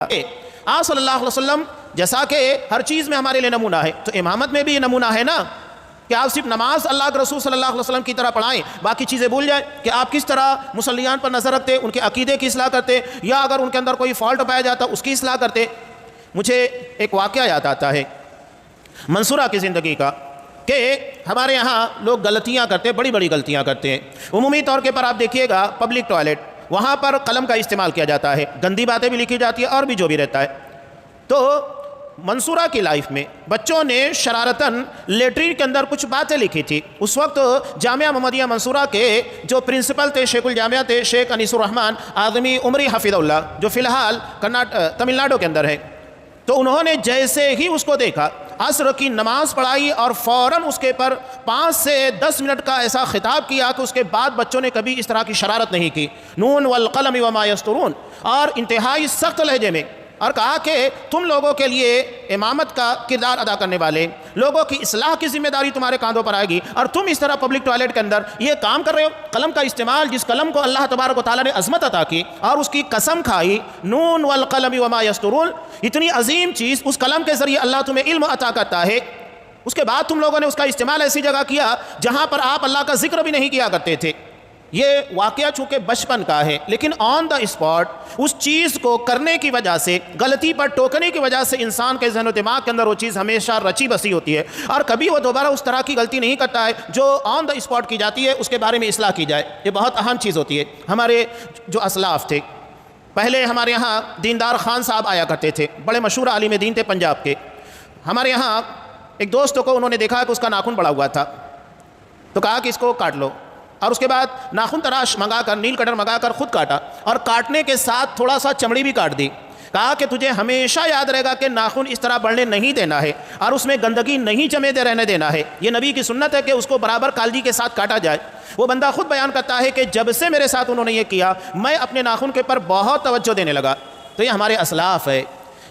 آپ صلی اللہ علیہ وسلم جیسا کہ ہر چیز میں ہمارے لیے نمونہ ہے، تو امامت میں بھی یہ نمونہ ہے نا کہ آپ صرف نماز اللہ کے رسول صلی اللہ علیہ وسلم کی طرح پڑھائیں، باقی چیزیں بھول جائیں کہ آپ کس طرح مصلیان پر نظر رکھتے، ان کے عقیدے کی اصلاح کرتے، یا اگر ان کے اندر کوئی فالٹ پایا جاتا اس کی اصلاح کرتے۔ مجھے ایک واقعہ یاد آتا ہے منصورہ کی زندگی کا، کہ ہمارے یہاں لوگ غلطیاں کرتے، بڑی بڑی غلطیاں کرتے ہیں۔ عمومی طور کے پر آپ دیکھیے گا پبلک ٹوائلٹ، وہاں پر قلم کا استعمال کیا جاتا ہے، گندی باتیں بھی لکھی جاتی ہیں اور بھی جو بھی رہتا ہے۔ تو منصورہ کی لائف میں بچوں نے شرارتاً لیٹرین کے اندر کچھ باتیں لکھی تھی۔ اس وقت جامعہ محمدیہ منصورہ کے جو پرنسپل تھے، شیخ الجامعہ تھے شیخ انیس الرحمن اعظمی عمری حفظ اللہ، جو فی الحال تمل ناڈو کے اندر ہے۔ تو انہوں نے جیسے ہی اس کو دیکھا، عصر کی نماز پڑھائی اور فوراً اس کے پر 5 سے 10 منٹ کا ایسا خطاب کیا کہ اس کے بعد بچوں نے کبھی اس طرح کی شرارت نہیں کی۔ نون والقلم وما یسطرون، اور انتہائی سخت لہجے میں، اور کہا کہ تم لوگوں کے لیے امامت کا کردار ادا کرنے والے لوگوں کی اصلاح کی ذمہ داری تمہارے کاندھوں پر آئے گی، اور تم اس طرح پبلک ٹوائلٹ کے اندر یہ کام کر رہے ہو۔ قلم کا استعمال، جس قلم کو اللہ تبارک و تعالیٰ نے عظمت عطا کی اور اس کی قسم کھائی، نون والقلم وما یسطرون، اتنی عظیم چیز، اس قلم کے ذریعے اللہ تمہیں علم عطا کرتا ہے، اس کے بعد تم لوگوں نے اس کا استعمال ایسی جگہ کیا جہاں پر آپ اللہ کا ذکر بھی نہیں کیا کرتے تھے۔ یہ واقعہ چونکہ بچپن کا ہے، لیکن آن دا اسپاٹ اس چیز کو کرنے کی وجہ سے، غلطی پر ٹوکنے کی وجہ سے انسان کے ذہن و دماغ کے اندر وہ چیز ہمیشہ رچی بسی ہوتی ہے، اور کبھی وہ دوبارہ اس طرح کی غلطی نہیں کرتا ہے جو آن دا اسپاٹ کی جاتی ہے، اس کے بارے میں اصلاح کی جائے۔ یہ بہت اہم چیز ہوتی ہے۔ ہمارے جو اسلاف تھے، پہلے ہمارے یہاں دیندار خان صاحب آیا کرتے تھے، بڑے مشہور عالم دین تھے پنجاب کے۔ ہمارے یہاں ایک دوست کو انہوں نے دیکھا کہ اس کا ناخن بڑا ہوا تھا، تو کہا کہ اس کو کاٹ لو، اور اس کے بعد ناخن تراش منگا کر، نیل کٹر منگا کر خود کاٹا، اور کاٹنے کے ساتھ تھوڑا سا چمڑی بھی کاٹ دی۔ کہا کہ تجھے ہمیشہ یاد رہے گا کہ ناخن اس طرح بڑھنے نہیں دینا ہے، اور اس میں گندگی نہیں جمے دے رہنے دینا ہے۔ یہ نبی کی سنت ہے کہ اس کو برابر کالجی کے ساتھ کاٹا جائے۔ وہ بندہ خود بیان کرتا ہے کہ جب سے میرے ساتھ انہوں نے یہ کیا، میں اپنے ناخن کے پر بہت توجہ دینے لگا۔ تو یہ ہمارے اسلاف ہے،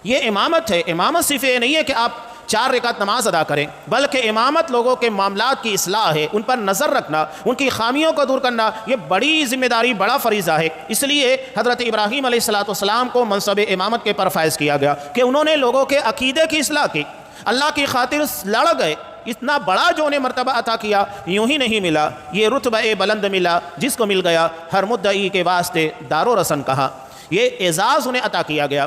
یہ امامت ہے۔ امامت صرف یہ نہیں ہے کہ آپ 4 رکعت نماز ادا کریں، بلکہ امامت لوگوں کے معاملات کی اصلاح ہے، ان پر نظر رکھنا، ان کی خامیوں کو دور کرنا، یہ بڑی ذمہ داری، بڑا فریضہ ہے۔ اس لیے حضرت ابراہیم علیہ السلام کو منصب امامت کے پر فائز کیا گیا کہ انہوں نے لوگوں کے عقیدے کی اصلاح کی، اللہ کی خاطر لڑ گئے۔ اتنا بڑا جو انہیں مرتبہ عطا کیا، یوں ہی نہیں ملا، یہ رتبہ بلند ملا جس کو مل گیا ہر مدعی کے واسطے دار و رسن کہا۔ یہ اعزاز انہیں عطا کیا گیا۔